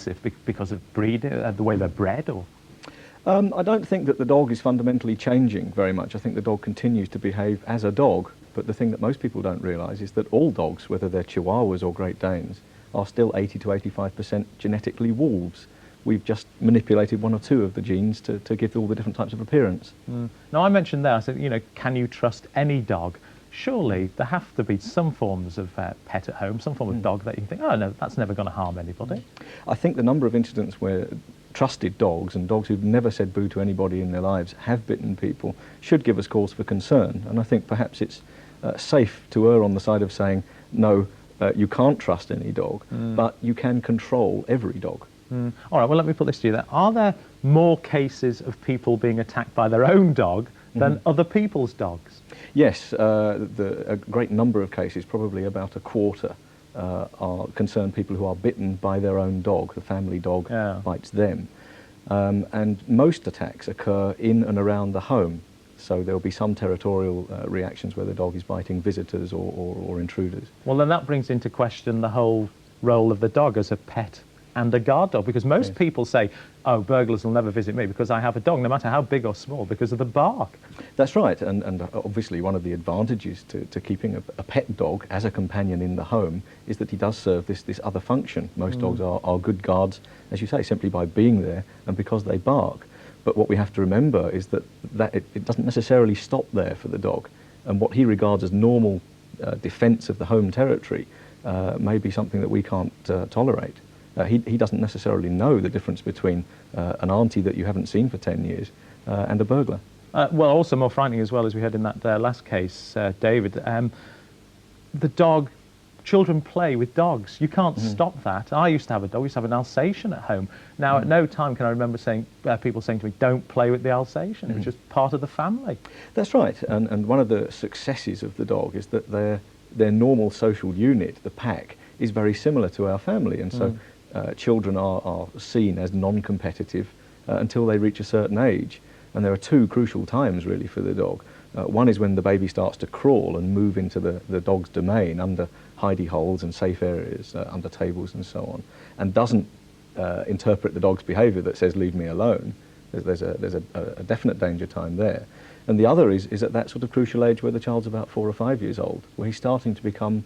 aggressive because of breed, the way they're bred, or? I don't think that the dog is fundamentally changing very much. I think the dog continues to behave as a dog, but the thing that most people don't realise is that all dogs, whether they're Chihuahuas or Great Danes, are still 80 to 85% genetically wolves. We've just manipulated one or two of the genes to give all the different types of appearance. Now, I mentioned there, I said, you know, can you trust any dog? Surely there have to be some forms of pet at home, some form of dog that you think, oh no, that's never going to harm anybody. I think the number of incidents where trusted dogs and dogs who've never said boo to anybody in their lives have bitten people should give us cause for concern. And I think perhaps it's safe to err on the side of saying, no, you can't trust any dog, but you can control every dog. All right, well, let me put this to you then. Are there more cases of people being attacked by their own dog than other people's dogs? Yes, a great number of cases, probably about a quarter, are concerned people who are bitten by their own dog. The family dog bites them. And most attacks occur in and around the home. So there'll be some territorial reactions where the dog is biting visitors or intruders. Well, then that brings into question the whole role of the dog as a pet and a guard dog, because most people say, oh, burglars will never visit me because I have a dog, no matter how big or small, because of the bark. That's right, and obviously one of the advantages to keeping a pet dog as a companion in the home is that he does serve this other function. Most dogs are good guards, as you say, simply by being there and because they bark. But what we have to remember is that it doesn't necessarily stop there for the dog, and what he regards as normal defence of the home territory may be something that we can't tolerate. He doesn't necessarily know the difference between an auntie that you haven't seen for 10 years and a burglar. Well, also more frightening as well, as we heard in that last case, David, the dog, children play with dogs. You can't stop that. I used to have a dog, I used to have an Alsatian at home. Now, at no time can I remember people saying to me, don't play with the Alsatian. It was just part of the family. That's right, and one of the successes of the dog is that their normal social unit, the pack, is very similar to our family, and so children are seen as non-competitive until they reach a certain age. And there are two crucial times really for the dog. One is when the baby starts to crawl and move into the dog's domain under hidey holes and safe areas, under tables and so on, and doesn't interpret the dog's behaviour that says, leave me alone. There's a definite danger time there. And the other is at that sort of crucial age where the child's about 4 or 5 years old, where he's starting to become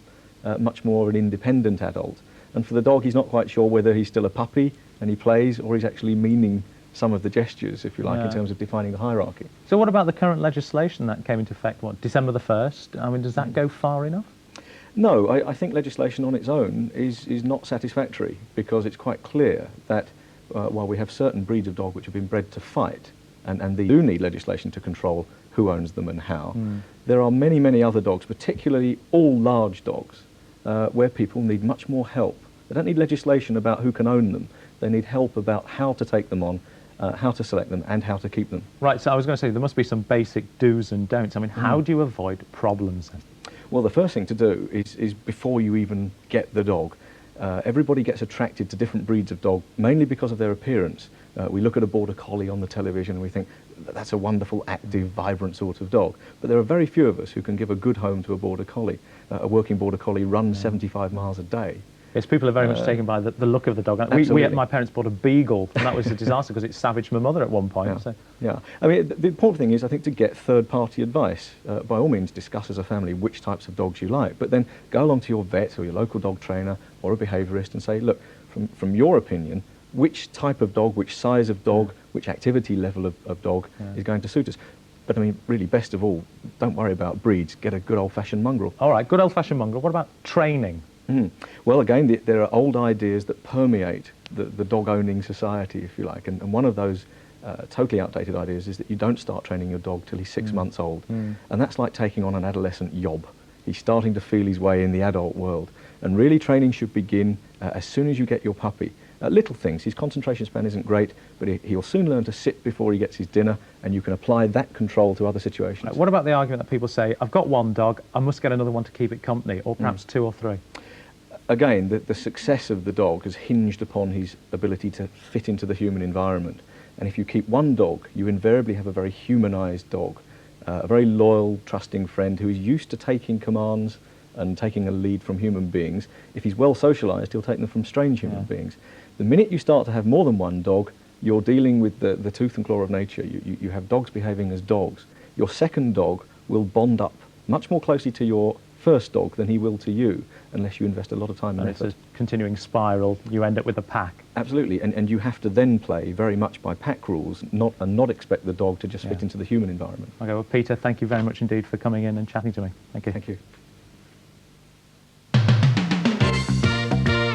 much more of an independent adult. And for the dog, he's not quite sure whether he's still a puppy and he plays, or he's actually meaning some of the gestures, if you like, in terms of defining the hierarchy. So what about the current legislation that came into effect, December the 1st? I mean, does that go far enough? No, I think legislation on its own is not satisfactory, because it's quite clear that while we have certain breeds of dog which have been bred to fight, and they do need legislation to control who owns them and how, there are many, many other dogs, particularly all large dogs, where people need much more help. They don't need legislation about who can own them. They need help about how to take them on, how to select them, and how to keep them. Right, so I was going to say there must be some basic do's and don'ts. I mean, how do you avoid problems then? Well, the first thing to do is before you even get the dog, everybody gets attracted to different breeds of dog, mainly because of their appearance. We look at a Border Collie on the television and we think, that's a wonderful, active, vibrant sort of dog. But there are very few of us who can give a good home to a Border Collie. A working Border Collie runs 75 miles a day. Yes, people are very much taken by the look of the dog. My parents bought a beagle, and that was a disaster because it savaged my mother at one point. Yeah. So. Yeah. I mean, the important thing is, I think, to get third-party advice. By all means, discuss as a family which types of dogs you like, but then go along to your vet or your local dog trainer or a behaviourist and say, look, from your opinion, which type of dog, which size of dog, which activity level of dog is going to suit us. But I mean, really, best of all, don't worry about breeds. Get a good old-fashioned mongrel. All right, good old-fashioned mongrel. What about training? Well, again, there are old ideas that permeate the dog-owning society, if you like, and one of those totally outdated ideas is that you don't start training your dog till he's 6 months old, and that's like taking on an adolescent yob. He's starting to feel his way in the adult world, and really training should begin as soon as you get your puppy. Little things, his concentration span isn't great, but he'll soon learn to sit before he gets his dinner, and you can apply that control to other situations. Right, what about the argument that people say, I've got one dog, I must get another one to keep it company, or perhaps 2 or 3? Again, the success of the dog has hinged upon his ability to fit into the human environment. And if you keep one dog, you invariably have a very humanised dog, a very loyal, trusting friend who is used to taking commands and taking a lead from human beings. If he's well socialised, he'll take them from strange human beings. The minute you start to have more than one dog, you're dealing with the tooth and claw of nature. You have dogs behaving as dogs. Your second dog will bond up much more closely to your first dog than he will to you, unless you invest a lot of time and And it's effort. a continuing spiral. You end up with a pack. Absolutely, and you have to then play very much by pack rules, and not expect the dog to just fit Yeah. into the human environment. Okay, well, Peter, thank you very much indeed for coming in and chatting to me. Thank you. Thank you.